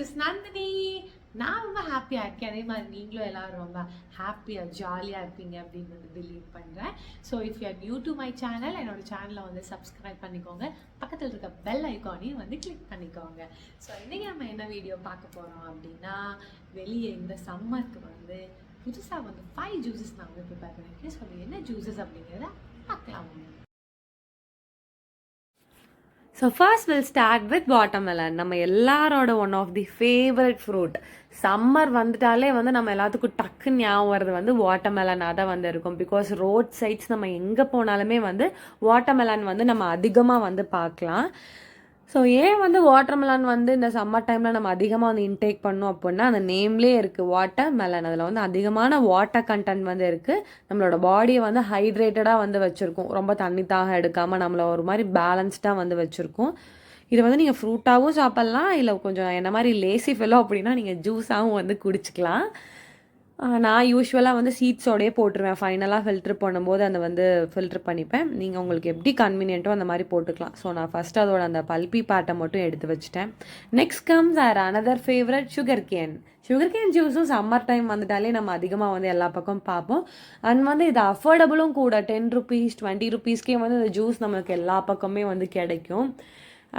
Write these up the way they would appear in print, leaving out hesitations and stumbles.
Is Nandini. நான் ரொம்ப ஹாப்பியாக இருக்கேன். அதே மாதிரி நீங்களும் எல்லோரும் ரொம்ப ஹாப்பியாக ஜாலியாக இருப்பீங்க அப்படின்னு வந்து பிலீவ் பண்ணுறேன். So if you are new to my channel, என்னோடய சேனலை வந்து சப்ஸ்கிரைப் பண்ணிக்கோங்க. பக்கத்தில் இருக்க பெல் ஐக்கானையும் வந்து கிளிக் பண்ணிக்கோங்க. ஸோ இன்றைக்கி நம்ம என்ன வீடியோ பார்க்க போகிறோம் அப்படின்னா, வெளியே இந்த சம்மருக்கு வந்து புதுசாக வந்து 5 ஜூஸஸ் நான் வந்து ப்ரிப்பேர் பண்ணியிருக்கேன். ஸோ அது என்ன ஜூஸஸ் அப்படிங்கிறத பார்க்கலாம். So first will start with watermelon. நம்ம எல்லாரோட one of the favourite fruit. Summer வந்துட்டாலே வந்து நம்ம எல்லாத்துக்கும் டக்குன்னு ஞாபகம் வர்றது வந்து வாட்டர்மெலனாக தான் வந்து இருக்கும். பிகாஸ் ரோட் சைட்ஸ் நம்ம எங்கே போனாலுமே வந்து வாட்டர்மெலன் வந்து நம்ம அதிகமாக வந்து பார்க்கலாம். ஸோ ஏன் வந்து வாட்டர்மெலன் வந்து இந்த சம்மர் டைமில் நம்ம அதிகமாக வந்து இன்டேக் பண்ணோம் அப்படின்னா, அந்த நேம்லேயே இருக்குது வாட்டர்மெலன். அதில் வந்து அதிகமான வாட்டர் கண்டென்ட் வந்து இருக்குது. நம்மளோட பாடியை வந்து ஹைட்ரேட்டடாக வந்து வச்சுருக்கோம். ரொம்ப தண்ணி தாக எடுக்காமல் நம்மளை ஒரு மாதிரி பேலன்ஸ்டாக வந்து வச்சுருக்கோம். இது வந்து நீங்கள் ஃப்ரூட்டாகவும் சாப்பிட்லாம், இல்லை கொஞ்சம் என்ன மாதிரி லேசி ஃபெல்லோ அப்படின்னா நீங்கள் ஜூஸாகவும் வந்து குடிச்சிக்கலாம். நான் யூஸ்வலாக வந்து சீட்ஸோடையே போட்டுருவேன். ஃபைனலாக ஃபில்ட்ரு பண்ணும்போது அந்த வந்து ஃபில்ட்ரு பண்ணிப்பேன். நீங்கள் உங்களுக்கு எப்படி கன்வீனியன்ட்டோ அந்த மாதிரி போட்டுக்கலாம். ஸோ நான் ஃபஸ்ட்டு அதோட அந்த பல்பி பாட்டை மட்டும் எடுத்து வச்சுட்டேன். Next comes another favourite sugar cane. Sugar cane ஜூஸும் சம்மர் டைம் வந்துட்டாலே நம்ம அதிகமாக வந்து எல்லா பக்கம் பார்ப்போம். அண்ட் வந்து இது அஃபோர்டபுளும் கூட. 10 rupees 20 rupeesக்கே வந்து இந்த ஜூஸ் நம்மளுக்கு எல்லா பக்கமே வந்து கிடைக்கும்.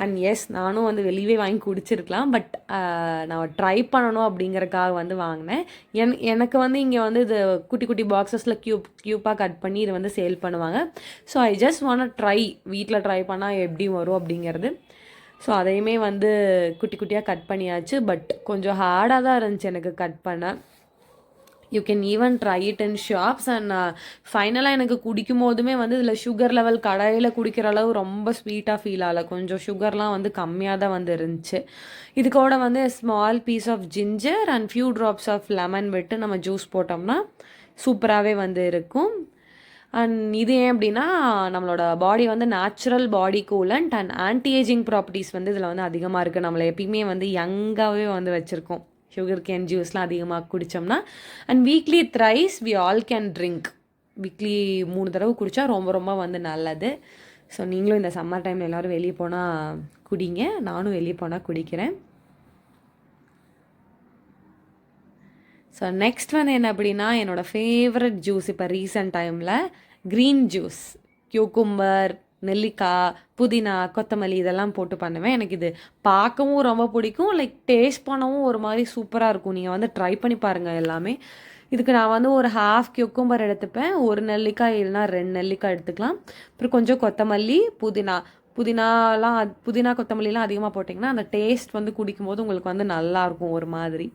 அண்ட் எஸ், நானும் வந்து வெளியே வாங்கி குடிச்சிருக்கலாம். பட் நான் ட்ரை பண்ணணும் அப்படிங்கிறக்காக வந்து வாங்கினேன். எனக்கு வந்து இங்கே வந்து இது குட்டி குட்டி பாக்ஸஸில் க்யூப்பாக கட் பண்ணி இது வந்து சேல் பண்ணுவாங்க. So I just want try, வீட்டில் ட்ரை பண்ணால் எப்படி வரும் அப்படிங்கிறது. ஸோ அதையுமே வந்து குட்டி குட்டியாக கட் பண்ணியாச்சு. பட் கொஞ்சம் ஹார்டாக தான் இருந்துச்சு எனக்கு கட் பண்ண. You can even try it in shops. And ஃபைனலாக எனக்கு குடிக்கும் போதுமே வந்து இதில் சுகர் லெவல் கடையில் குடிக்கிற அளவு ரொம்ப ஸ்வீட்டாக ஃபீல் ஆகலை. கொஞ்சம் சுகர்லாம் வந்து கம்மியாக தான் வந்து இருந்துச்சு. இது கூட வந்து small piece of ginger and few drops of lemon விட்டு நம்ம ஜூஸ் போட்டோம்னா சூப்பராகவே வந்து இருக்கும். அண்ட் இது ஏன் அப்படின்னா, நம்மளோட பாடி வந்து natural body coolant and anti ageing properties வந்து இதில் வந்து அதிகமாக இருக்குது. நம்மளை எப்பயுமே வந்து யங்காகவே வந்து வச்சுருக்கோம் சுகர் கேன் ஜூஸ்லாம் அதிகமாக குடித்தோம்னா. And weekly thrice we all can drink. Weekly 3 தடவை குடித்தா ரொம்ப ரொம்ப வந்து நல்லது. ஸோ நீங்களும் இந்த சம்மர் டைமில் எல்லோரும் வெளியே போனால் குடிங்க. நானும் வெளியே போனால் குடிக்கிறேன். ஸோ நெக்ஸ்ட் வந்து என்ன அப்படின்னா, என்னோடய ஃபேவரட் ஜூஸ் இப்போ ரீசெண்ட் டைமில் க்ரீன் ஜூஸ். கியூக்கும்பர், நெல்லிக்காய், புதினா, கொத்தமல்லி இதெல்லாம் போட்டு பண்ணுவேன். எனக்கு இது பார்க்கவும் ரொம்ப பிடிக்கும். லைக் டேஸ்ட் பண்ணவும் ஒரு மாதிரி சூப்பராக இருக்கும். நீங்கள் வந்து ட்ரை பண்ணி பாருங்கள் எல்லாமே. இதுக்கு நான் வந்து ஒரு ½ கியூக்கும்பர் எடுத்துப்பேன். ஒரு நெல்லிக்காய் இல்லைனா 2 நெல்லிக்காய் எடுத்துக்கலாம். அப்புறம் கொஞ்சம் கொத்தமல்லி, புதினா கொத்தமல்லிலாம் அதிகமாக போட்டிங்கன்னா அந்த டேஸ்ட் வந்து குடிக்கும்போது உங்களுக்கு வந்து நல்லாயிருக்கும் ஒரு மாதிரி.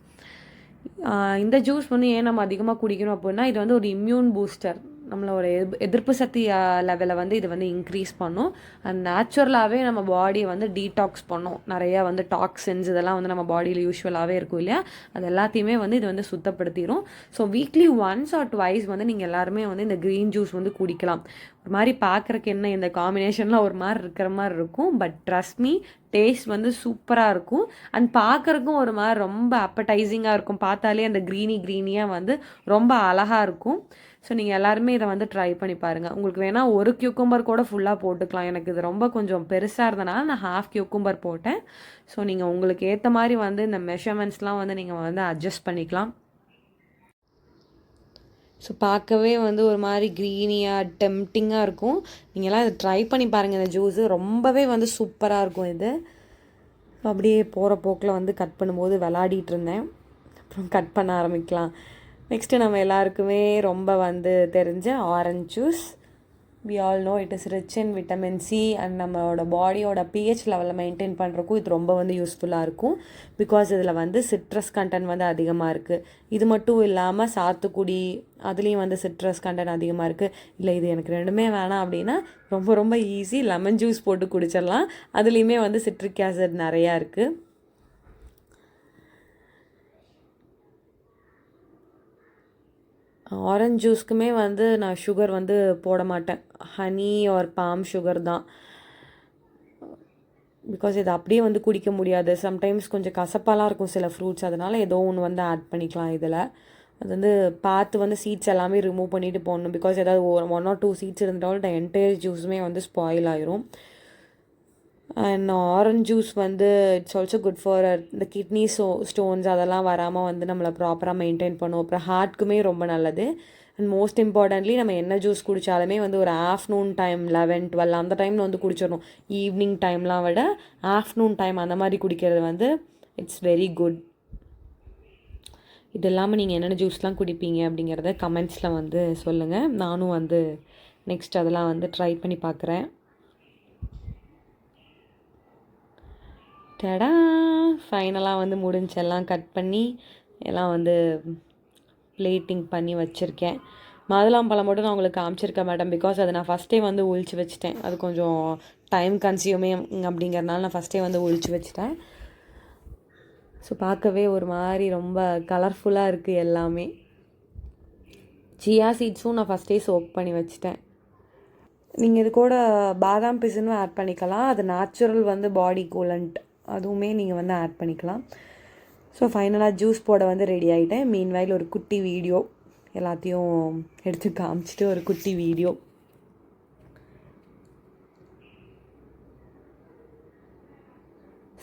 இந்த ஜூஸ் வந்து ஏன் நம்ம அதிகமாக குடிக்கணும் அப்படின்னா, இது வந்து ஒரு இம்யூன் பூஸ்டர். நம்மளோட எதிர்ப்பு சக்தி லெவலை வந்து இது வந்து இன்க்ரீஸ் பண்ணும். அண்ட் நேச்சுரலாகவே நம்ம பாடியை வந்து டீடாக்ஸ் பண்ணும். நிறையா வந்து டாக்ஸின்ஸ் இதெல்லாம் வந்து நம்ம பாடியில் யூஸ்வலாகவே இருக்கும் இல்லையா, அது எல்லாத்தையுமே வந்து இது வந்து சுத்தப்படுத்திடும். ஸோ வீக்லி 1 or 2 வந்து நீங்கள் எல்லாருமே வந்து இந்த க்ரீன் ஜூஸ் வந்து குடிக்கலாம். ஒரு மாதிரி பார்க்குறக்கு என்ன இந்த காம்பினேஷன்லாம் ஒரு மாதிரி இருக்கிற மாதிரி இருக்கும். பட் ட்ரஸ்ட் மீ, டேஸ்ட் வந்து சூப்பராக இருக்கும். அண்ட் பார்க்குறக்கும் ஒரு மாதிரி ரொம்ப அப்படைசிங்காக இருக்கும். பார்த்தாலே அந்த க்ரீனியாக வந்து ரொம்ப அழகாக இருக்கும். ஸோ நீங்கள் எல்லாருமே இதை வந்து ட்ரை பண்ணி பாருங்கள். உங்களுக்கு வேணால் ஒரு கியூக்கும்பர் கூட ஃபுல்லாக போட்டுக்கலாம். எனக்கு இது ரொம்ப கொஞ்சம் பெருசாக இருந்தனால நான் ½ கியூக்கும்பர் போட்டேன். ஸோ நீங்கள் உங்களுக்கு ஏற்ற மாதிரி வந்து இந்த மெஷர்மெண்ட்ஸ்லாம் வந்து நீங்கள் வந்து அட்ஜஸ்ட் பண்ணிக்கலாம். ஸோ பார்க்கவே வந்து ஒரு மாதிரி க்ரீனியாக டெம்ப்டிங்காக இருக்கும். நீங்கள்லாம் இதை ட்ரை பண்ணி பாருங்கள். இந்த ஜூஸு ரொம்பவே வந்து சூப்பராக இருக்கும் இது. அப்படியே போகிற போக்கில் வந்து கட் பண்ணும்போது விளாடிட்டு இருந்தேன். அப்புறம் கட் பண்ண ஆரம்பிக்கலாம். நெக்ஸ்ட்டு நம்ம எல்லாருக்குமே ரொம்ப வந்து தெரிஞ்ச orange juice. We all know it is rich in vitamin C. And நம்மளோட பாடியோட pH லெவலை மெயின்டைன் பண்ணுறக்கும் இது ரொம்ப வந்து யூஸ்ஃபுல்லாக இருக்கும். பிகாஸ் இதில் வந்து சிட்ரஸ் கண்டென்ட் வந்து அதிகமாக இருக்குது. இது மட்டும் இல்லாமல் சாத்துக்குடி, அதுலேயும் வந்து சிட்ரஸ் கண்டென்ட் அதிகமாக இருக்குது. இல்லை இது எனக்கு ரெண்டுமே வேணாம் அப்படின்னா ரொம்ப ரொம்ப ஈஸி, லெமன் ஜூஸ் போட்டு குடிச்சிடலாம். அதுலேயுமே வந்து சிட்ரிக் ஆசிட் நிறையா இருக்குது. ஆரஞ்ச் ஜூஸ்க்குமே வந்து நான் சுகர் வந்து போட மாட்டேன். ஹனி ஆர் பாம் சுகர் தான். பிகாஸ் இது அப்படியே வந்து குடிக்க முடியாது. சம்டைம்ஸ் கொஞ்சம் கசப்பாலாம் இருக்கும் சில ஃப்ரூட்ஸ். அதனால் ஏதோ ஒன்று வந்து ஆட் பண்ணிக்கலாம் இதில். அது வந்து பார்த்து வந்து சீட்ஸ் எல்லாமே ரிமூவ் பண்ணிவிட்டு போடணும். பிகாஸ் ஏதாவது 1 or 2 சீட்ஸ் இருந்தாலும் என்டையர் ஜூஸுமே வந்து ஸ்பாயில் ஆயிரும். அண்ட் ஆரஞ்ச் ஜூஸ் வந்து இட்ஸ் ஆல்சோ குட் ஃபார் இந்த கிட்னி ஸ்டோன்ஸ் அதெல்லாம் வராமல் வந்து நம்மளை ப்ராப்பராக மெயின்டைன் பண்ணும். அப்புறம் ஹார்ட்க்குமே ரொம்ப நல்லது. அண்ட் மோஸ்ட் இம்பார்ட்டன்ட்லி நம்ம என்ன ஜூஸ் குடித்தாலுமே வந்து ஒரு ஆஃப்டர்நூன் டைம் 11-12 அந்த டைமில் வந்து குடிச்சிடணும். ஈவினிங் டைம்லாம் விட ஆஃப்டர்நூன் டைம் அந்த மாதிரி குடிக்கிறது வந்து இட்ஸ் வெரி குட். இது இல்லாமல் நீங்கள் என்னென்ன ஜூஸ்லாம் குடிப்பீங்க அப்படிங்கிறத கமெண்ட்ஸில் வந்து சொல்லுங்கள். நானும் வந்து நெக்ஸ்ட் அதெல்லாம் வந்து ட்ரை பண்ணி பார்க்குறேன். டடா, ஃபைனலாக வந்து முடிஞ்சு எல்லாம் கட் பண்ணி எல்லாம் வந்து பிளேட்டிங் பண்ணி வச்சுருக்கேன். மாதுளம்பழம் மட்டும் நான் உங்களுக்கு காமிச்சிருக்க மாட்டேன், பிகாஸ் அதை நான் ஃபஸ்ட்டே வந்து ஒழிச்சு வச்சுட்டேன். அது கொஞ்சம் டைம் கன்சியூமிங் அப்படிங்கிறனால நான் ஃபஸ்ட்டே வந்து ஒழிச்சு வச்சுட்டேன். ஸோ பார்க்கவே ஒரு மாதிரி ரொம்ப கலர்ஃபுல்லாக இருக்குது எல்லாமே. சியா சீட்ஸும் நான் ஃபஸ்ட்டே சோக் பண்ணி வச்சுட்டேன். நீங்கள் இது கூட பாதாம் பிசினும் ஆட் பண்ணிக்கலாம். அது நேச்சுரல் வந்து பாடி கூலண்ட், அதுவுமே நீங்கள் வந்து ஆட் பண்ணிக்கலாம். ஸோ ஃபைனலாக ஜூஸ் போட வந்து ரெடி ஆகிட்டேன். மீன்வைல் ஒரு குட்டி வீடியோ எல்லாத்தையும் எடுத்து காமிச்சிட்டு ஒரு குட்டி video.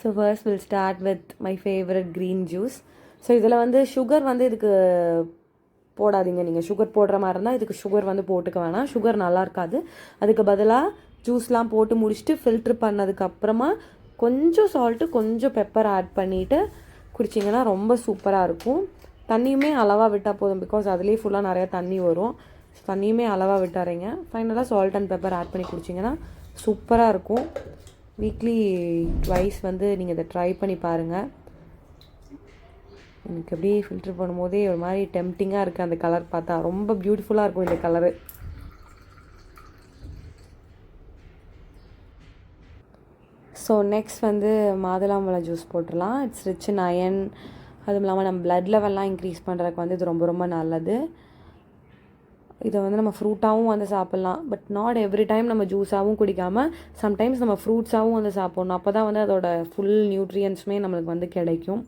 So first will start with my favourite green juice. So இதில் வந்து சுகர் வந்து இதுக்கு போடாதீங்க. நீங்கள் சுகர் போடுற மாதிரி இருந்தால் இதுக்கு சுகர் வந்து போட்டுக்க வேணாம், சுகர் நல்லா இருக்காது. அதுக்கு பதிலாக ஜூஸ்லாம் போட்டு முடிச்சுட்டு ஃபில்ட்ரு பண்ணதுக்கப்புறமா கொஞ்சம் சால்ட்டு கொஞ்சம் பெப்பர் ஆட் பண்ணிவிட்டு குடிச்சிங்கன்னா ரொம்ப சூப்பராக இருக்கும். தண்ணியுமே அளவாக விட்டால் போதும், பிகாஸ் அதுலேயே ஃபுல்லாக நிறையா தண்ணி வரும். தண்ணியுமே அளவாக விட்டாரீங்க. ஃபைனலாக சால்ட் அண்ட் பெப்பர் ஆட் பண்ணி குடிச்சிங்கன்னா சூப்பராக இருக்கும். வீக்லி ட்வைஸ் வந்து நீங்கள் இதை ட்ரை பண்ணி பாருங்கள். எனக்கு அப்படியே ஃபில்ட்ரு பண்ணும்போதே ஒரு மாதிரி டெம்டிங்காக இருக்குது. அந்த கலர் பார்த்தா ரொம்ப பியூட்டிஃபுல்லாக இருக்கும் இந்த கலரு. ஸோ நெக்ஸ்ட் வந்து மாதுளம்பழம் ஜூஸ் போட்டுடலாம். It's rich in iron. அதுவும் இல்லாமல் நம்ம பிளட் லெவல்லாம் இன்க்ரீஸ் பண்ணுறதுக்கு வந்து இது ரொம்ப ரொம்ப நல்லது. இதை வந்து நம்ம ஃப்ரூட்டாகவும் வந்து சாப்பிட்லாம், பட் நாட் எவ்ரி டைம் நம்ம ஜூஸாகவும் குடிக்காமல் சம்டைம்ஸ் நம்ம ஃப்ரூட்ஸாகவும் வந்து சாப்பிட்ணும். அப்போ தான் வந்து அதோட ஃபுல் நியூட்ரியன்ஸுமே நம்மளுக்கு வந்து கிடைக்கும்.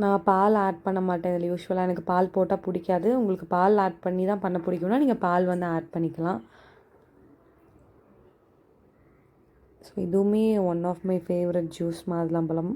நான் பால் ஆட் பண்ண மாட்டேன் இதில். யூஸ்வலாக எனக்கு பால் போட்டால் பிடிக்காது. உங்களுக்கு பால் ஆட் பண்ணி தான் பண்ண பிடிக்கும்னா நீங்கள் பால் வந்து ஆட் பண்ணிக்கலாம். ஸோ இதுவுமே one of my favourite juice மாதுளம்பழம்.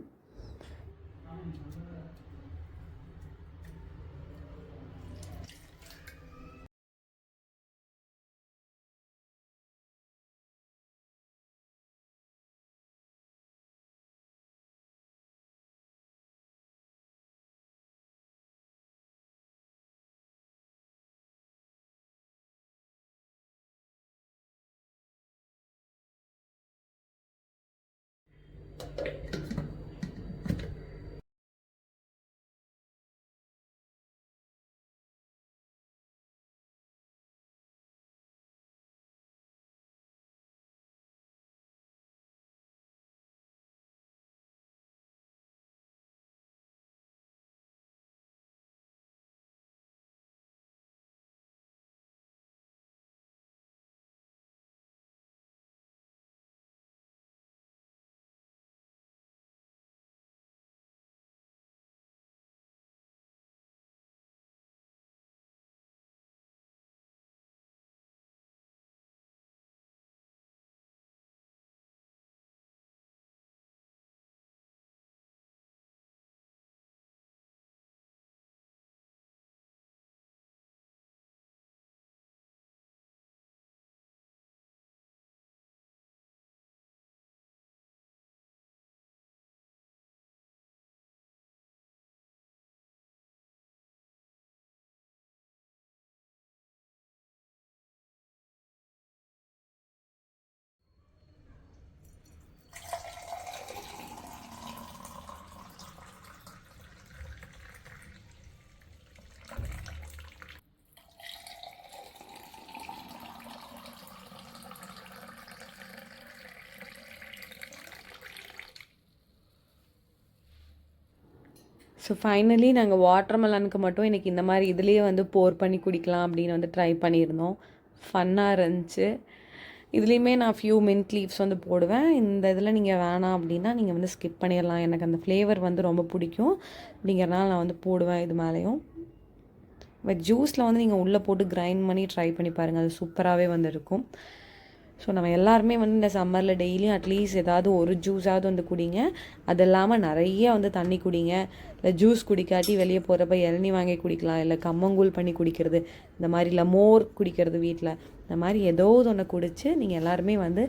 ஸோ ஃபைனலி நாங்கள் வாட்டர்மெலனுக்கு மட்டும் இன்றைக்கி இந்த மாதிரி இதுலேயே வந்து போர் பண்ணி குடிக்கலாம் அப்படின்னு வந்து ட்ரை பண்ணியிருந்தோம். ஃபன்னாக இருந்துச்சு. இதுலேயுமே நான் ஃபியூ மின்ட் லீவ்ஸ் வந்து போடுவேன். இந்த இதில் நீங்கள் வேணாம் அப்படின்னா நீங்கள் வந்து ஸ்கிப் பண்ணிடலாம். எனக்கு அந்த ஃப்ளேவர் வந்து ரொம்ப பிடிக்கும் அப்படிங்கிறனால நான் வந்து போடுவேன் இது மேலேயும். பட் ஜூஸில் வந்து நீங்கள் உள்ளே போட்டு கிரைண்ட் பண்ணி ட்ரை பண்ணி பாருங்கள், அது சூப்பராகவே வந்து இருக்கும். ஸோ நம்ம எல்லாருமே வந்து இந்த சம்மரில் டெய்லியும் அட்லீஸ்ட் ஏதாவது ஒரு ஜூஸாவது வந்து குடிங்க. அது இல்லாமல் நிறைய வந்து தண்ணி குடிங்க. இல்லை ஜூஸ் குடிக்காட்டி வெளியே போகிறப்ப இளநீ வாங்கி குடிக்கலாம், இல்லை கம்மங்கூழ் பண்ணி குடிக்கிறது, இந்த மாதிரி இல்லை மோர் குடிக்கிறது வீட்டில், இந்த மாதிரி ஏதோ ஒன்று குடித்து நீங்கள் எல்லாருமே வந்து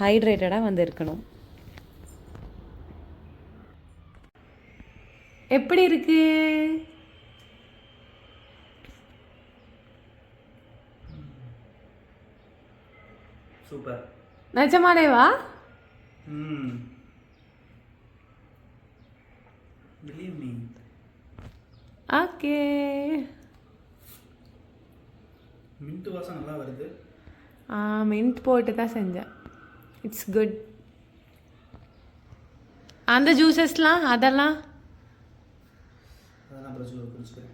ஹைட்ரேட்டடாக வந்து இருக்கணும். எப்படி இருக்கு? சூப்பர். நிஜமானேவா? Believe me. ஓகே. மின்ட் வாசம் நல்லா வருது. மின்ட் போட்டு தான் செஞ்சேன். It's good. அந்த ஜூஸஸ்லாம் அதெல்லாம் அப்புறம் குடிச்சுக்கிறேன்.